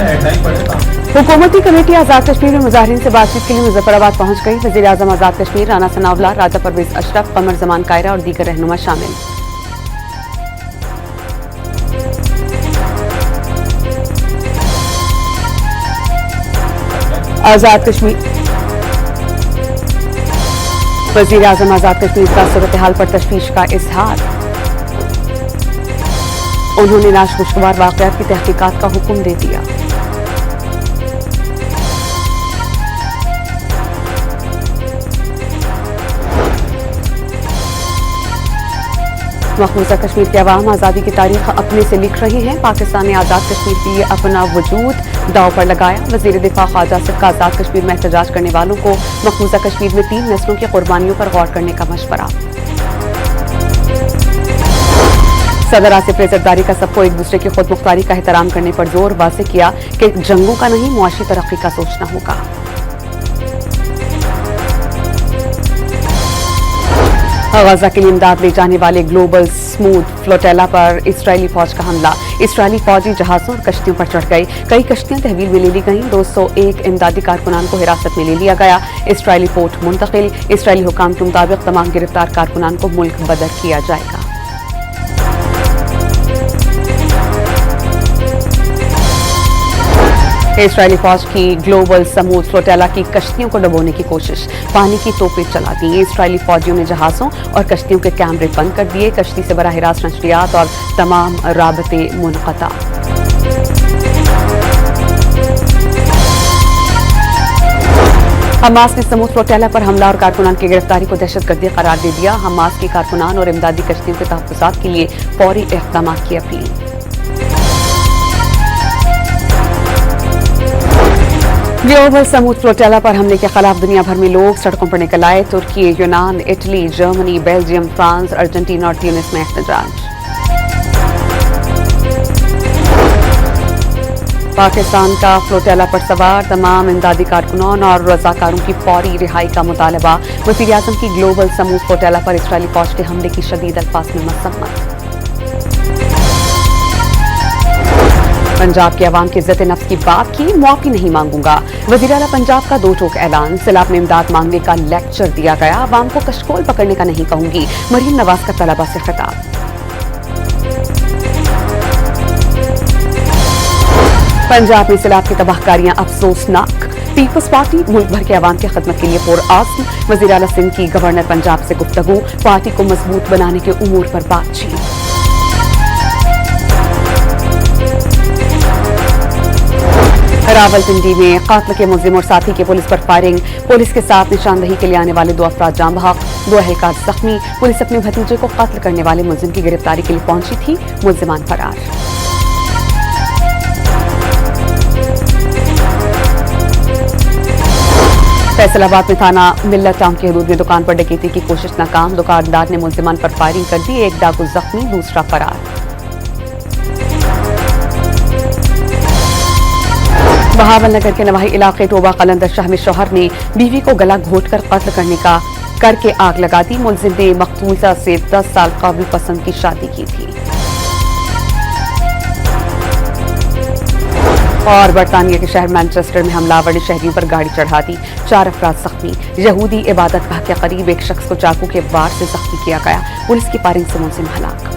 हुकूमती कमेटी आज़ाद कश्मीर में मुजाहिरीन से बातचीत के लिए मुजफ्फराबाद पहुंच गई। वज़ीर आज़म आज़ाद कश्मीर राना सनाउल्लाह, राजा परवेज अशरफ, कमर जमान कायरा और दीगर रहनुमा शामिल। आज़ाद कश्मीर वज़ीर आज़म आज़ाद कश्मीर का सूरत हाल पर तशवीश का इजहार। उन्होंने नाखुशगवार वाक़यात की तहकीकात का हुक्म दे दिया। मकबूजा कश्मीर के अवाम आज़ादी की तारीख अपने से लिख रहे हैं। पाकिस्तान ने आज़ाद कश्मीर के लिए अपना वजूद दाव पर लगाया। वज़ीर दिफा ख्वाजा आसिफ का आज़ाद कश्मीर में एहतजाज करने वालों को मकबूजा कश्मीर में 3 नस्लों की कुर्बानियों पर गौर करने का मशवरा। सदर आसिफ ने ज़रदारी का सबको एक दूसरे की खुद मुख्तारी का एहतराम करने पर जोर वाज़ेह किया कि जंगों का नहीं, मुआशी तरक्की का सोचना होगा। गजा के लिए इमदाद ले जाने वाले ग्लोबल स्मूथ फ्लोटेला पर इसराइली फौज का हमला। इसराइली फौजी जहाजों और कश्तियों पर चढ़ गए। कई कश्तियां तहवील में ले ली गईं। 201 इमदादी कारकुनान को हिरासत में ले लिया गया। इसराइली पोर्ट मुंतकिल। इसराइली हुकाम के मुताबिक तमाम गिरफ्तार कारकुनान को मुल्क बदर किया जाएगा। इसराइली फौज की ग्लोबल समूथ फ्लोटेला की कश्तियों को डुबोने की कोशिश। पानी की तोपें चला दी। इसराइली फौजियों ने जहाजों और कश्तियों के कैमरे बंद कर दिए। कश्ती से बराह रास्त नशरियात और तमाम राबते मुनक़ता। हमास ने समूथ फ्लोटेला पर हमला और कारकुनान की गिरफ्तारी को दहशतगर्दी करार दे दिया। हमास की कारकुनान और इमदादी कश्तियों के तहफ़्फ़ुज़ात के लिए फौरी इक़दाम की अपील। ग्लोबल समूथ फ्लोटेला पर हमले के खिलाफ दुनिया भर में लोग सड़कों पर निकल आए। तुर्की, यूनान, Italy, Germany, Belgium, France, Argentina और ट्यूनिस में एहतजाज। पाकिस्तान का फ्लोटेला पर सवार तमाम इमदादी कारकुनान और रज़ाकारों की फौरी रिहाई का मुतालबा। वज़ीर आज़म की ग्लोबल समूथ फ्लोटेला पर इसराइली फौज के हमले की शदीद अल्फाज में मज़म्मत। पंजाब के अवाम की इज्जत नफ्स की बात की, मुआफ़ी नहीं मांगूंगा। वज़ीर आला पंजाब का 2 टोक ऐलान। सिलाब में इमदाद मांगने का लेक्चर दिया गया। अवाम को कशकोल पकड़ने का नहीं कहूंगी। मरीम नवाज का तलबा से खिताब। पंजाब में सिलाब की तबाहकारियां अफसोसनाक। पीपल्स पार्टी मुल्क भर के अवाम की खिदमत के लिए पुरआज़्म। वज़ीर आला सिंध की गवर्नर पंजाब से गुफ्तगू। पार्टी को मजबूत बनाने के उमूर पर बातचीत। रावलपिंडी में कातल के मुल्जिम और साथी के पुलिस पर फायरिंग। पुलिस के साथ निशानदही के लिए आने वाले 2 अफराद जान बहक, 2 एहलकार जख्मी। पुलिस अपने भतीजे को कत्ल करने वाले मुल्जिम की गिरफ्तारी के लिए पहुंची थी। मुल्जिमान फरार। फैसलाबाद में थाना मिल्लत टाउन की हदूद में दुकान पर डकैती की कोशिश नाकाम। दुकानदार ने मुल्जिमान पर फायरिंग कर दी। एक डाकू जख्मी, दूसरा फरार। बहावलनगर के नवाही इलाके टोबा कलंदर शाह में शौहर ने बीवी को गला घोंटकर कत्ल करके आग लगा दी। मुल्जिम ने मकतूला से 10 साल काबिल पसंद की शादी की थी। और बरतानिया के शहर मैनचेस्टर में हमलावर ने शहरियों पर गाड़ी चढ़ा दी। 4 अफराद जख्मी। यहूदी इबादतगाह के करीब एक शख्स को चाकू के वार से जख्मी किया गया। पुलिस की फायरिंग से मुल्जिम हलाक।